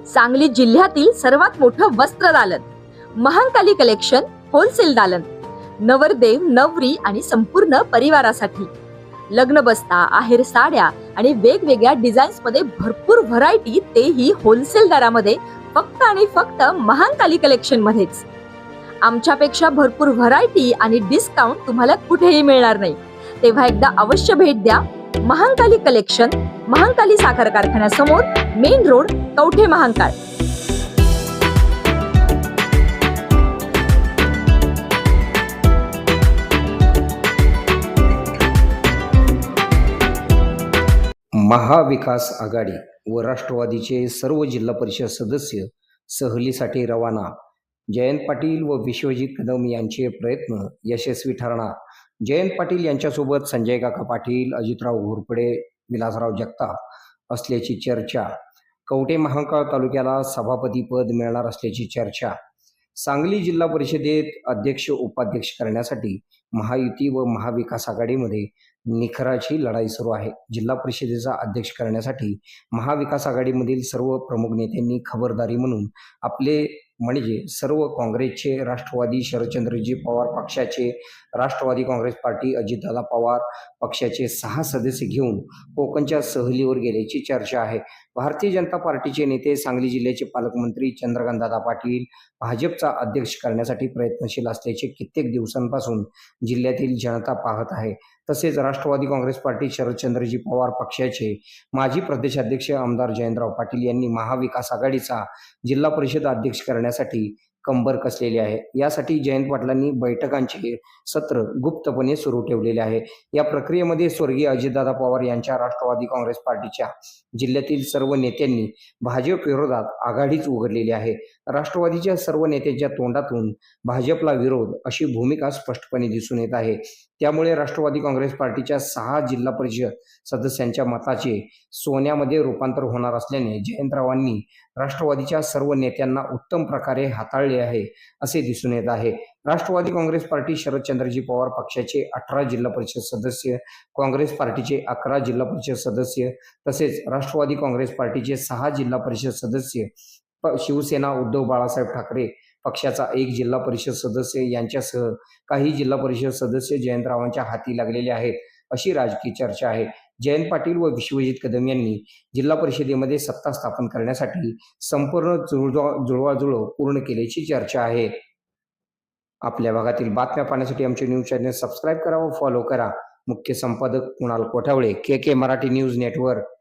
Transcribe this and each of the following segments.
सांगली जिल्ह्यातील सर्वात मोठं वस्त्र दालन, महांकाली कलेक्शन होलसेल दालन, नवरदेव नवरी आणि संपूर्ण परिवारासाठी लग्न बस्ता, आहेर साड्या आणि वेगवेगळ्या डिझाईन्स मध्ये भरपूर व्हरायटी, तेही होलसेल दरामध्ये, फक्त आणि फक्त महांकाली कलेक्शन मध्येच. आमच्यापेक्षा भरपूर व्हरायटी आणि डिस्काउंट तुम्हाला कुठेही मिळणार नाही. तेव्हा एकदा अवश्य भेट द्या. महांकाली कलेक्शन, महांकाली साखर कारखान्यासमोर, मेन रोड, कवठे महांकाळ. महाविकास आघाडी व राष्ट्रवादीचे सर्व जिल्हा परिषद सदस्य सहलीसाठी रवाना. जयंत पाटील व विश्वजित कदम यांचे प्रयत्न यशस्वी ठरणार. जयंत पाटील यांच्यासोबत संजय काका पाटील, अजितराव घोरपडे, विलासराव जगताप असल्याची चर्चा. कवठे महांकाळ तालुक्याला सभापतीपद मिळणार असल्याची चर्चा. सांगली जिल्हा परिषदेत अध्यक्ष उपाध्यक्ष करण्यासाठी महायुती व महाविकास आघाडीमध्ये निखराची लढाई सुरू आहे. जिल्हा परिषदेचा अध्यक्ष करण्यासाठी महाविकास आघाडीमधील सर्व प्रमुख नेत्यांनी खबरदारी म्हणून आपले म्हणजे सर्व काँग्रेसचे, राष्ट्रवादी शरदचंद्रजी पवार पक्षाचे, राष्ट्रवादी काँग्रेस पार्टी अजितदादा पवार पक्षाचे 6 सदस्य घेऊन कोकणच्या सहलीवर गेल्याची चर्चा आहे. भारतीय जनता पार्टीचे नेते सांगली जिल्ह्याचे पालकमंत्री चंद्रकांतदादा पाटील भाजपचा अध्यक्ष करण्यासाठी प्रयत्नशील असल्याचे कित्येक दिवसांपासून जिल्ह्यातील जनता पाहत आहे. तसेच राष्ट्रवादी काँग्रेस पार्टी शरदचंद्रजी पवार पक्षाचे माजी प्रदेशाध्यक्ष आमदार जयंतराव पाटील यांनी महाविकास आघाडीचा जिल्हा परिषद अध्यक्ष करण्यासाठी कंबर कसलेली आहे. यासाठी जयंत पाटलांनी बैठकांचे सत्र गुप्तपणे सुरू ठेवलेले आहे. या प्रक्रियेमध्ये स्वर्गीय अजितदादा पवार यांच्या राष्ट्रवादी काँग्रेस पार्टीच्या जिल्ह्यातील सर्व नेत्यांनी भाजप विरोधात आघाडीच उघडलेली आहे. राष्ट्रवादीच्या सर्व नेत्यांच्या तोंडातून भाजपला विरोध अशी भूमिका स्पष्टपणे दिसून येत आहे. त्यामुळे राष्ट्रवादी काँग्रेस पार्टीच्या 6 जिल्हा परिषद सदस्यांच्या मताचे सोन्यामध्ये रूपांतर होणार असल्याने जयंतरावांनी राष्ट्रवादीच्या सर्व नेत्यांना उत्तम प्रकारे हाताळले आहे असे दिसून येत आहे. राष्ट्रवादी काँग्रेस पार्टी शरदचंद्रजी पवार पक्षाचे 18 जिल्हा परिषद सदस्य, काँग्रेस पार्टीचे 11 जिल्हा परिषद सदस्य तसेच राष्ट्रवादी काँग्रेस पार्टीचे 6 जिल्हा परिषद सदस्य, शिवसेना उद्धव बाळासाहेब ठाकरे पक्षाचा 1 जिल्हा परिषद सदस्य यांच्यासह काही जिल्हा परिषद सदस्य जयंतरावांच्या हाती लागलेले आहेत अशी राजकीय चर्चा आहे. जयंत पाटील व विश्वजित कदम यांनी जिल्हा परिषदेमध्ये सत्ता स्थापन करण्यासाठी संपूर्ण जुळवाजुळव पूर्ण केल्याची चर्चा आहे. आपल्या भागातील बातम्या पाहण्यासाठी आमचे न्यूज चॅनल सबस्क्राईब करा व फॉलो करा. मुख्य संपादक कुणाल कोठावळे, के मराठी न्यूज नेटवर्क.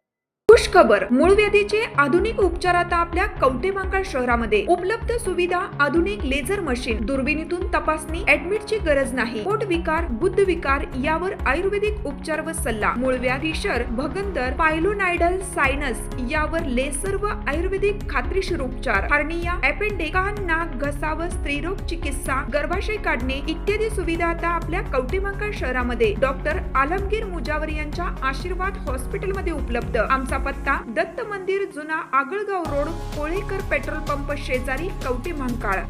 खुश खबर, मूळव्याधीचे आधुनिक उपचार आता आपल्या कवठे महांकाळ शहरामध्ये उपलब्ध. सुविधा, आधुनिक लेझर मशीन, दुर्बिणीतून तपासणी, ऍडमिटची गरज नाही. पोट विकार, गुद्ध विकार यावर आयुर्वेदिक उपचार व सल्ला. मूळव्याधी, शर, भगंदर, पायलोनायडल, सायनस यावर लेसर व आयुर्वेदिक खात्रीशीर उपचार. हार्निया, अपेंडिक्स, कान, नाक, घसा व स्त्रीरोग चिकित्सा, गर्भाशय काढणे इत्यादी सुविधा आता आपल्या कवठे महांकाळ शहरामध्ये डॉक्टर आलमगीर मुजावर यांच्या आशीर्वाद हॉस्पिटलमध्ये उपलब्ध. आमचा पत्ता दत्त मंदिर, जुना Agalgaon road, Kolekar petrol pump शेजारी, कवठे महांकाळ.